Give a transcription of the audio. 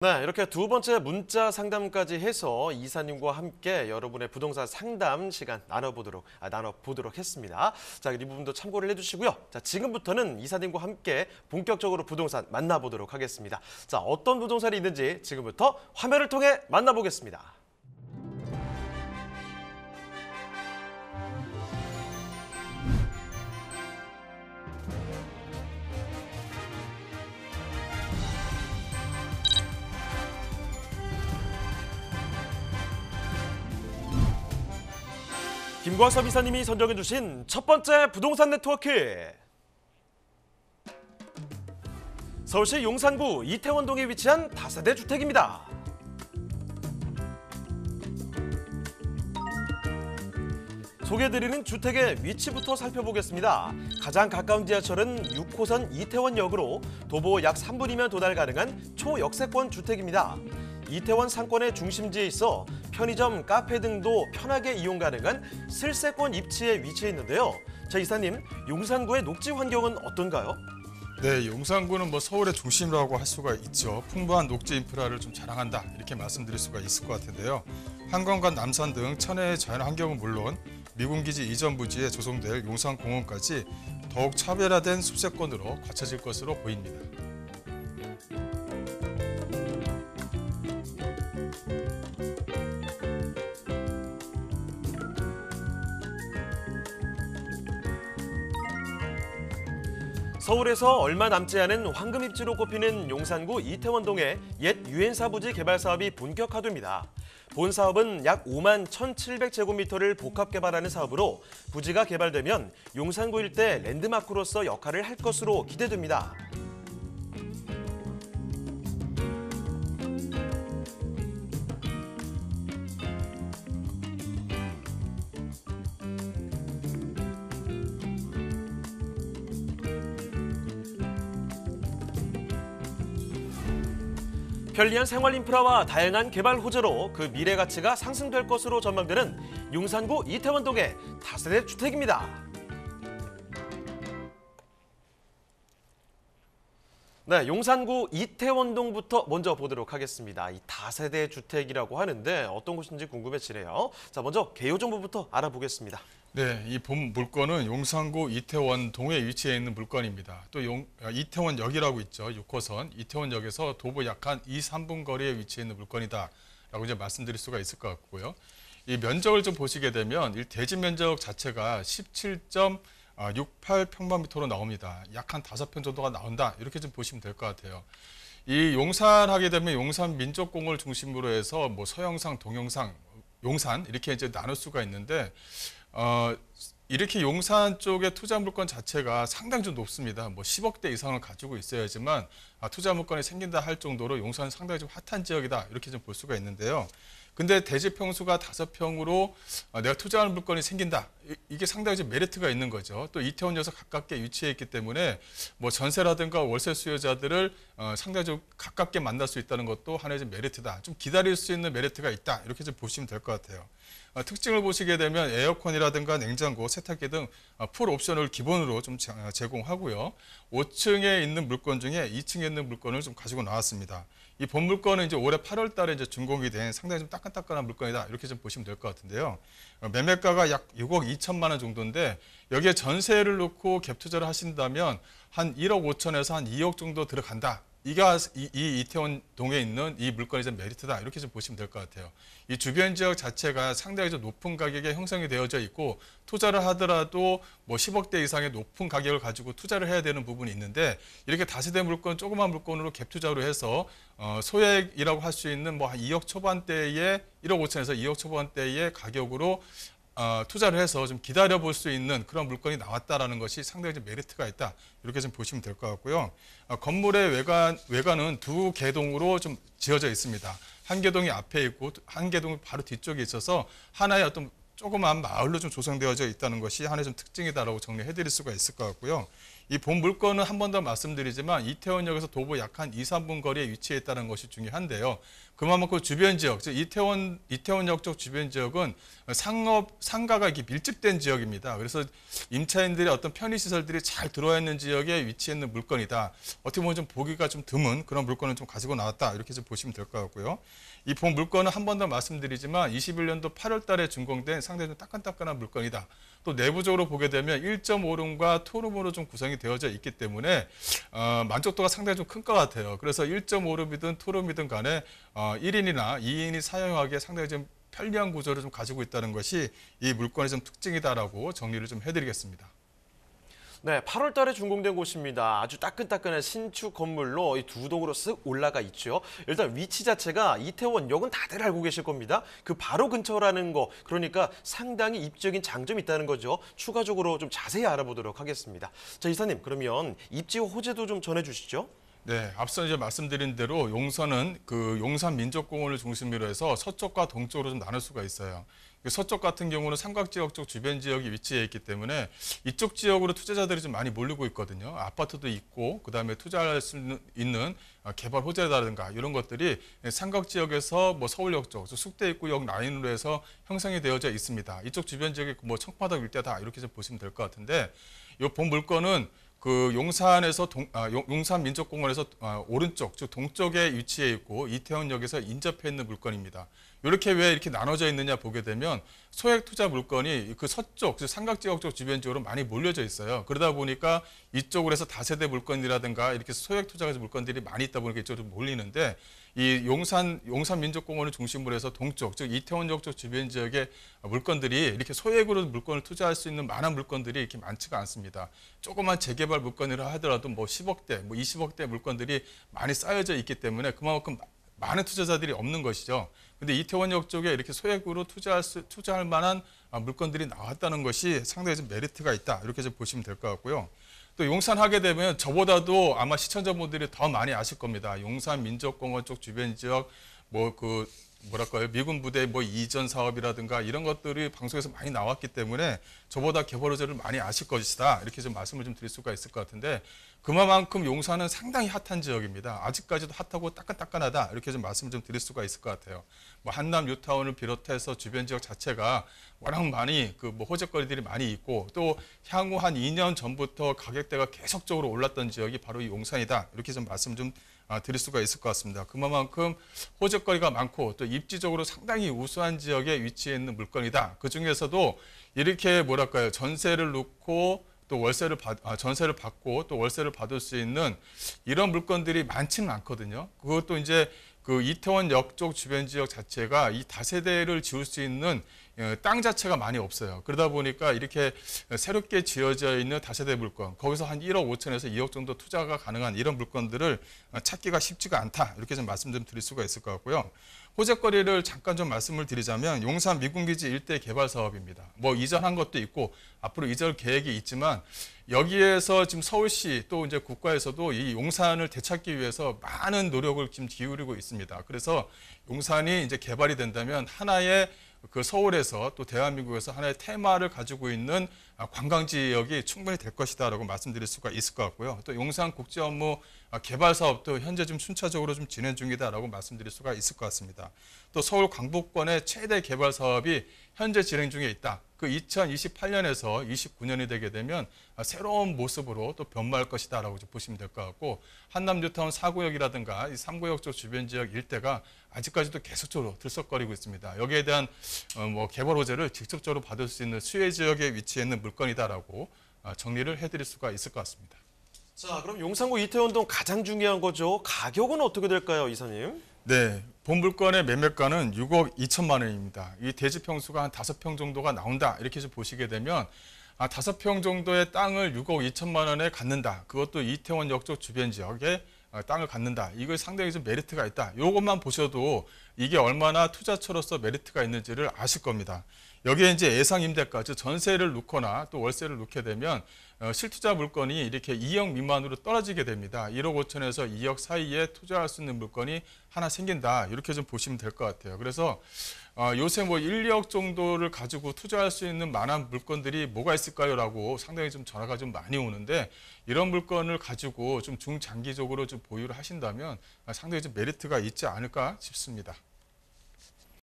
네, 이렇게 두 번째 문자 상담까지 해서 이사님과 함께 여러분의 부동산 상담 시간 나눠보도록 했습니다. 자, 이 부분도 참고를 해주시고요. 자, 지금부터는 이사님과 함께 본격적으로 부동산 만나보도록 하겠습니다. 자, 어떤 부동산이 있는지 지금부터 화면을 통해 만나보겠습니다. 김광섭 이사님이 선정해주신 첫 번째 부동산 네트워크. 서울시 용산구 이태원동에 위치한 다세대 주택입니다. 소개해드리는 주택의 위치부터 살펴보겠습니다. 가장 가까운 지하철은 6호선 이태원역으로 도보 약 3분이면 도달 가능한 초역세권 주택입니다. 이태원 상권의 중심지에 있어 편의점, 카페 등도 편하게 이용 가능한 슬세권 입지에 위치해 있는데요. 자, 이사님, 용산구의 녹지 환경은 어떤가요? 네, 용산구는 서울의 중심이라고 할 수가 있죠. 풍부한 녹지 인프라를 좀 자랑한다, 이렇게 말씀드릴 수가 있을 것 같은데요. 한강과 남산 등 천혜의 자연 환경은 물론 미군기지 이전 부지에 조성될 용산공원까지 더욱 차별화된 숲세권으로 갖춰질 것으로 보입니다. 서울에서 얼마 남지 않은 황금 입지로 꼽히는 용산구 이태원동의 옛 유엔사 부지 개발 사업이 본격화됩니다. 본 사업은 약 5만 1,700제곱미터를 복합 개발하는 사업으로 부지가 개발되면 용산구 일대 랜드마크로서 역할을 할 것으로 기대됩니다. 편리한 생활 인프라와 다양한 개발 호재로 그 미래 가치가 상승될 것으로 전망되는 용산구 이태원동의 다세대 주택입니다. 네, 용산구 이태원동부터 먼저 보도록 하겠습니다. 이 다세대 주택이라고 하는데 어떤 곳인지 궁금해지네요. 자, 먼저 개요 정보부터 알아보겠습니다. 네, 이 본 물건은 용산구 이태원동에 위치해 있는 물건입니다. 또 이태원역이라고 있죠. 6호선 이태원역에서 도보 약 한 2, 3분 거리에 위치해 있는 물건이다라고 이제 말씀드릴 수가 있을 것 같고요. 이 면적을 좀 보시게 되면 이 대지 면적 자체가 17.68평방미터로 나옵니다. 약 한 5편 정도가 나온다, 이렇게 좀 보시면 될 것 같아요. 이 용산하게 되면 용산 민족공을 중심으로 해서 서영상, 동영상, 용산 이렇게 이제 나눌 수가 있는데 이렇게 용산 쪽의 투자 물건 자체가 상당히 좀 높습니다. 10억대 이상을 가지고 있어야지만 투자 물건이 생긴다 할 정도로 용산은 상당히 좀 핫한 지역이다, 이렇게 좀 볼 수가 있는데요. 근데 대지 평수가 5평으로 내가 투자하는 물건이 생긴다, 이게 상당히 좀 메리트가 있는 거죠. 또 이태원역에서 가깝게 위치해 있기 때문에 전세라든가 월세 수요자들을 상당히 좀 가깝게 만날 수 있다는 것도 하나의 좀 메리트다. 좀 기다릴 수 있는 메리트가 있다, 이렇게 좀 보시면 될 것 같아요. 특징을 보시게 되면 에어컨이라든가 냉장고, 세탁기 등 풀 옵션을 기본으로 좀 제공하고요. 5층에 있는 물건 중에 2층에 있는 물건을 좀 가지고 나왔습니다. 이 본 물건은 이제 올해 8월 달에 이제 준공이 된 상당히 좀 따끈따끈한 물건이다, 이렇게 좀 보시면 될 것 같은데요. 매매가가 약 6억 2천만 원 정도인데 여기에 전세를 놓고 갭 투자를 하신다면 한 1억 5천에서 한 2억 정도 들어간다. 이가 이 이태원동에 있는 이 물건의 좀 메리트다, 이렇게 좀 보시면 될 것 같아요. 이 주변 지역 자체가 상당히 좀 높은 가격에 형성이 되어져 있고 투자를 하더라도 10억대 이상의 높은 가격을 가지고 투자를 해야 되는 부분이 있는데 이렇게 다세대 물건, 조그만 물건으로 갭 투자로 해서 소액이라고 할 수 있는 한 2억 초반대의 1억 5천에서 2억 초반대의 가격으로 투자를 해서 좀 기다려 볼 수 있는 그런 물건이 나왔다라는 것이 상당히 좀 메리트가 있다, 이렇게 좀 보시면 될 것 같고요. 건물의 외관은 두 개동으로 좀 지어져 있습니다. 한 개동이 앞에 있고 한 개동이 바로 뒤쪽에 있어서 하나의 어떤 조그만 마을로 좀 조성되어져 있다는 것이 하나의 좀 특징이다라고 정리해 드릴 수가 있을 것 같고요. 이 본 물건은 한 번 더 말씀드리지만 이태원역에서 도보 약 한 2, 3분 거리에 위치해 있다는 것이 중요한데요. 그만큼 주변 지역, 즉 이태원역 쪽 주변 지역은 상가가 이렇게 밀집된 지역입니다. 그래서 임차인들의 어떤 편의시설들이 잘 들어와 있는 지역에 위치해 있는 물건이다. 어떻게 보면 좀 보기가 좀 드문 그런 물건을 좀 가지고 나왔다. 이렇게 좀 보시면 될 것 같고요. 이 본 물건은 한 번 더 말씀드리지만 21년도 8월 달에 준공된 상당히 좀 따끈따끈한 물건이다. 또 내부적으로 보게 되면 1.5룸과 투룸으로 좀 구성이 되어져 있기 때문에 만족도가 상당히 좀 큰 것 같아요. 그래서 1.5룸이든 투룸이든 간에 1인이나 2인이 사용하기에 상당히 좀 편리한 구조를 좀 가지고 있다는 것이 이 물건의 좀 특징이다라고 정리를 좀 해드리겠습니다. 네, 8월 달에 준공된 곳입니다. 아주 따끈따끈한 신축 건물로 이 두 동으로 쓱 올라가 있죠. 일단 위치 자체가 이태원역은 다들 알고 계실 겁니다. 그 바로 근처라는 거, 그러니까 상당히 입지적인 장점이 있다는 거죠. 추가적으로 좀 자세히 알아보도록 하겠습니다. 자, 이사님, 그러면 입지 호재도 좀 전해주시죠. 네, 앞서 이제 말씀드린 대로 용선은 그 용산민족공원을 중심으로 해서 서쪽과 동쪽으로 좀 나눌 수가 있어요. 서쪽 같은 경우는 삼각지역 쪽 주변 지역이 위치해 있기 때문에 이쪽 지역으로 투자자들이 좀 많이 몰리고 있거든요. 아파트도 있고 그다음에 투자할 수 있는 개발 호재라든가 이런 것들이 삼각지역에서 뭐 서울역 쪽, 숙대 입구역 라인으로 해서 형성이 되어져 있습니다. 이쪽 주변 지역이 뭐 청파동 일대다 이렇게 좀 보시면 될 것 같은데 이 본 물건은 그 용산에서 용산민족공원에서 오른쪽, 즉 동쪽에 위치해 있고 이태원역에서 인접해 있는 물건입니다. 이렇게 왜 이렇게 나눠져 있느냐 보게 되면 소액 투자 물건이 그 서쪽, 즉 삼각지역 쪽 주변 지역으로 많이 몰려져 있어요. 그러다 보니까 이쪽으로 해서 다세대 물건이라든가 이렇게 소액 투자 물건들이 많이 있다 보니까 이쪽으로 몰리는데 이 용산민족공원을 중심으로 해서 동쪽, 즉 이태원역 쪽 주변 지역의 물건들이 이렇게 소액으로 물건을 투자할 수 있는 많은 물건들이 이렇게 많지가 않습니다. 조그만 재개발 물건이라 하더라도 뭐 10억대, 뭐 20억대 물건들이 많이 쌓여져 있기 때문에 그만큼 많은 투자자들이 없는 것이죠. 근데 이태원역 쪽에 이렇게 소액으로 투자할 만한 물건들이 나왔다는 것이 상당히 좀 메리트가 있다. 이렇게 좀 보시면 될 것 같고요. 또 용산 하게 되면 저보다도 아마 시청자분들이 더 많이 아실 겁니다. 용산 민족공원 쪽 주변 지역 뭐랄까요, 미군 부대 뭐 이전 사업이라든가 이런 것들이 방송에서 많이 나왔기 때문에 저보다 개발 호재를 많이 아실 것이다. 이렇게 좀 말씀을 좀 드릴 수가 있을 것 같은데 그만큼 용산은 상당히 핫한 지역입니다. 아직까지도 핫하고 따끈따끈하다. 이렇게 좀 말씀을 좀 드릴 수가 있을 것 같아요. 뭐 한남 뉴타운을 비롯해서 주변 지역 자체가 워낙 많이 뭐 호재거리들이 많이 있고 또 향후 한 2년 전부터 가격대가 계속적으로 올랐던 지역이 바로 이 용산이다. 이렇게 좀 말씀 좀 드릴 수가 있을 것 같습니다. 그만큼 호재거리가 많고 또 입지적으로 상당히 우수한 지역에 위치해 있는 물건이다. 그 중에서도 이렇게 뭐랄까요, 전세를 놓고 또 전세를 받고 또 월세를 받을 수 있는 이런 물건들이 많지는 않거든요. 그것도 이제 그 이태원역 쪽 주변 지역 자체가 이 다세대를 지을 수 있는 땅 자체가 많이 없어요. 그러다 보니까 이렇게 새롭게 지어져 있는 다세대 물건, 거기서 한 1억 5천에서 2억 정도 투자가 가능한 이런 물건들을 찾기가 쉽지가 않다. 이렇게 좀 말씀 좀 드릴 수가 있을 것 같고요. 호재거리를 잠깐 좀 말씀을 드리자면 용산 미군기지 일대 개발 사업입니다. 뭐 이전한 것도 있고 앞으로 이전 계획이 있지만 여기에서 지금 서울시 또 이제 국가에서도 이 용산을 되찾기 위해서 많은 노력을 지금 기울이고 있습니다. 그래서 용산이 이제 개발이 된다면 하나의 그 서울에서 또 대한민국에서 하나의 테마를 가지고 있는 관광 지역이 충분히 될 것이다라고 말씀드릴 수가 있을 것 같고요. 또 용산 국제 업무 개발 사업도 현재 좀 순차적으로 좀 진행 중이다라고 말씀드릴 수가 있을 것 같습니다. 또 서울 강북권의 최대 개발 사업이 현재 진행 중에 있다. 그 2028년에서 29년이 되게 되면 새로운 모습으로 또 변모할 것이다라고 보시면 될 것 같고 한남 뉴타운 4구역이라든가 이 3구역 쪽 주변 지역 일대가 아직까지도 계속적으로 들썩거리고 있습니다. 여기에 대한 뭐 개발 호재를 직접적으로 받을 수 있는 수혜 지역에 위치해 있는 물건이다라고 정리를 해드릴 수가 있을 것 같습니다. 자, 그럼 용산구 이태원동 가장 중요한 거죠. 가격은 어떻게 될까요, 이사님? 네, 본 물건의 매매가는 6억 2천만 원입니다. 이 대지 평수가 한 5평 정도가 나온다. 이렇게 좀 보시게 되면 5평 정도의 땅을 6억 2천만 원에 갖는다. 그것도 이태원 역쪽 주변 지역에 땅을 갖는다. 이거 상당히 좀 메리트가 있다. 이것만 보셔도 이게 얼마나 투자처로서 메리트가 있는지를 아실 겁니다. 여기에 이제 예상 임대가, 즉 전세를 놓거나 또 월세를 놓게 되면 실투자 물건이 이렇게 2억 미만으로 떨어지게 됩니다. 1억 5천에서 2억 사이에 투자할 수 있는 물건이 하나 생긴다. 이렇게 좀 보시면 될 것 같아요. 그래서 요새 뭐 1, 2억 정도를 가지고 투자할 수 있는 만한 물건들이 뭐가 있을까요? 라고 상당히 좀 전화가 좀 많이 오는데, 이런 물건을 가지고 좀 중장기적으로 좀 보유를 하신다면 상당히 좀 메리트가 있지 않을까 싶습니다.